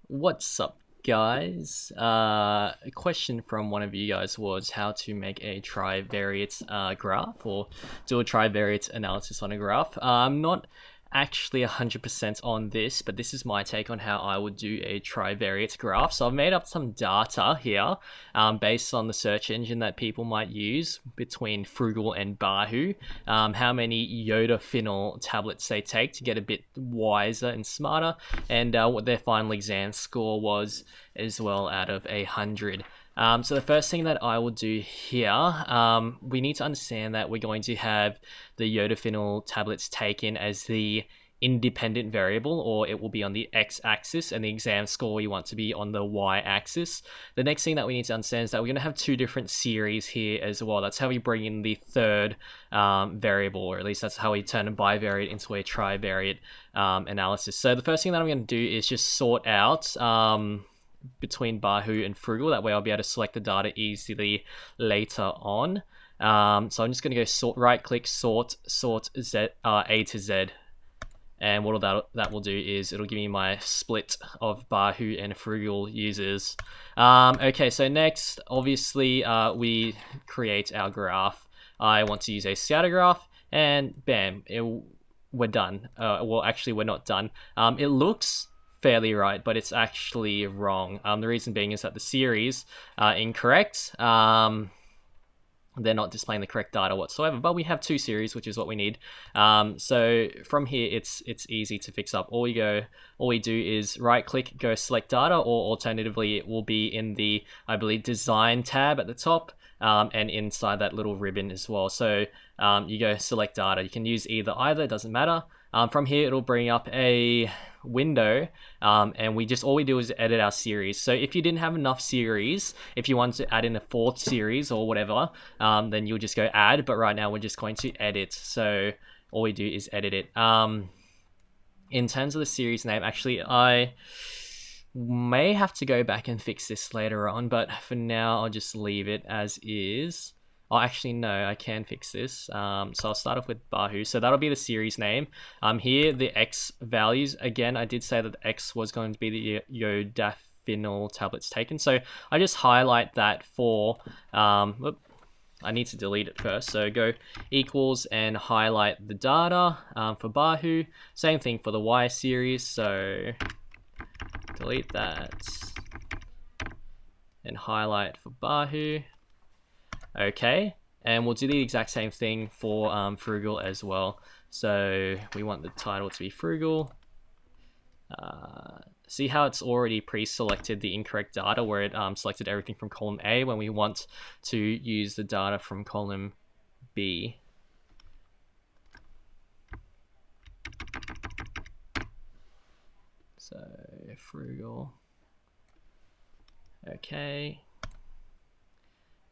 What's up, guys? A question from one of you guys was how to make a trivariate graph or do a trivariate analysis on a graph. I'm not actually 100% on this, but this is my take on how I would do a trivariate graph. So I've made up some data here based on the search engine that people might use between Frugal and Bahu, how many Yoda Fennel tablets they take to get a bit wiser and smarter, and what their final exam score was as well out of 100. So the first thing that I will do here, we need to understand that we're going to have the Yoda Fennel tablets taken as the independent variable, or it will be on the x-axis, and the exam score we want to be on the y-axis. The next thing that we need to understand is that we're going to have two different series here as well. That's how we bring in the third variable, or at least that's how we turn a bivariate into a trivariate analysis. So the first thing that I'm going to do is just sort out between Bahu and Frugal. That way I'll be able to select the data easily later on. So I'm just going to go right click sort Z, A to Z, and what that will do is it'll give me my split of Bahu and Frugal users. Okay, so next obviously we create our graph. I want to use a scatter graph, and bam, we're done. Well, actually we're not done. It looks fairly right, but it's actually wrong. The reason being is that the series are incorrect. They're not displaying the correct data whatsoever, but we have two series, which is what we need. So from here, it's easy to fix up. All we do is right click, go select data, or alternatively, it will be in the, I believe, design tab at the top, and inside that little ribbon as well. So you go select data. You can use either, it doesn't matter. From here, it'll bring up a window, and all we do is edit our series. So if you didn't have enough series, if you want to add in a fourth series or whatever, then you'll just go add, but right now we're just going to edit. So all we do is edit it. In terms of the series name, actually, I may have to go back and fix this later on, but for now, I'll just leave it as is. Oh, actually, no, I can fix this. So I'll start off with Bahu. So that'll be the series name. Here, the X values. Again, I did say that the X was going to be the Yoda Fennel tablets taken. So I just highlight that for... I need to delete it first. So go equals and highlight the data for Bahu. Same thing for the Y series. So delete that and highlight for Bahu. Okay, and we'll do the exact same thing for Frugal as well. So we want the title to be Frugal. See how it's already pre-selected the incorrect data, where it selected everything from column A when we want to use the data from column B. So Frugal. Okay.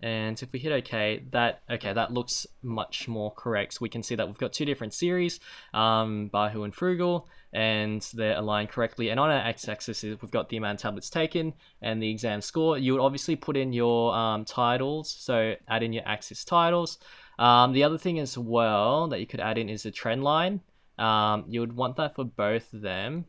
And if we hit OK, that looks much more correct. So we can see that we've got two different series, Bahu and Frugal, and they're aligned correctly. And on our x-axis, we've got the amount of tablets taken and the exam score. You would obviously put in your titles, so add in your axis titles. The other thing as well that you could add in is the trend line. You would want that for both of them.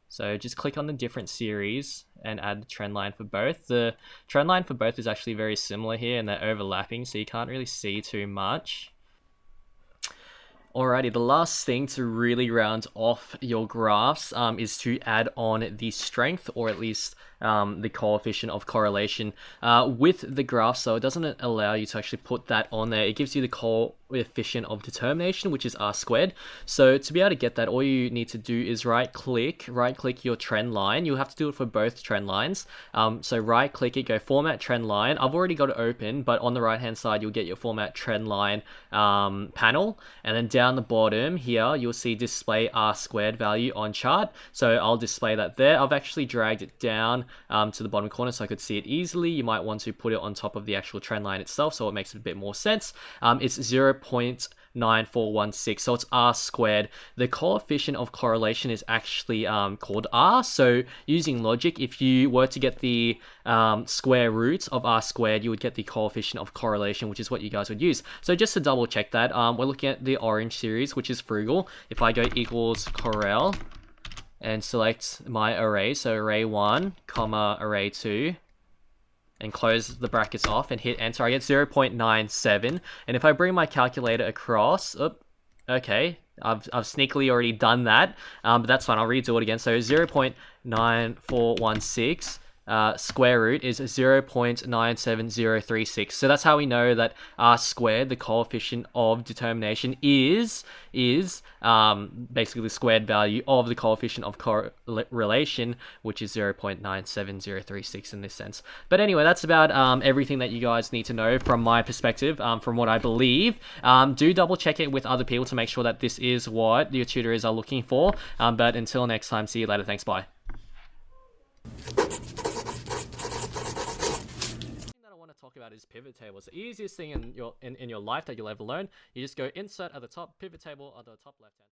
So just click on the different series and add the trend line for both. The trend line for both is actually very similar here, and they're overlapping, so you can't really see too much. Alrighty, the last thing to really round off your graphs is to add on the strength, or at least the coefficient of correlation with the graph. So it doesn't allow you to actually put that on there. It gives you the coefficient of determination, which is r squared. So to be able to get that, all you need to do is right click your trend line. You'll have to do it for both trend lines. So right click it, go format trend line. I've already got it open, but on the right hand side you'll get your format trend line panel, and then down the bottom here you'll see display r squared value on chart. So I'll display that there. I've actually dragged it down to the bottom corner so I could see it easily. You might want to put it on top of the actual trend line itself so it makes it a bit more sense. It's 0.0 0.9416. So it's r squared. The coefficient of correlation is actually called r. So using logic, if you were to get the square root of r squared, you would get the coefficient of correlation, which is what you guys would use. So just to double check that, we're looking at the orange series, which is frugal. If I go equals correl and select my array, so array 1, comma, array 2, and close the brackets off and hit enter, I get 0.97. And if I bring my calculator across, okay, I've sneakily already done that, but that's fine, I'll redo it again. So 0.9416 square root is 0.97036. So that's how we know that r squared, the coefficient of determination, is basically the squared value of the coefficient of correlation, which is 0.97036 in this sense. But anyway, that's about everything that you guys need to know from my perspective, from what I believe. Do double check it with other people to make sure that this is what your tutors are looking for. But until next time, see you later. Thanks, bye. Talk about is pivot tables. The easiest thing in your life that you'll ever learn. You just go insert at the top, pivot table at the top left hand.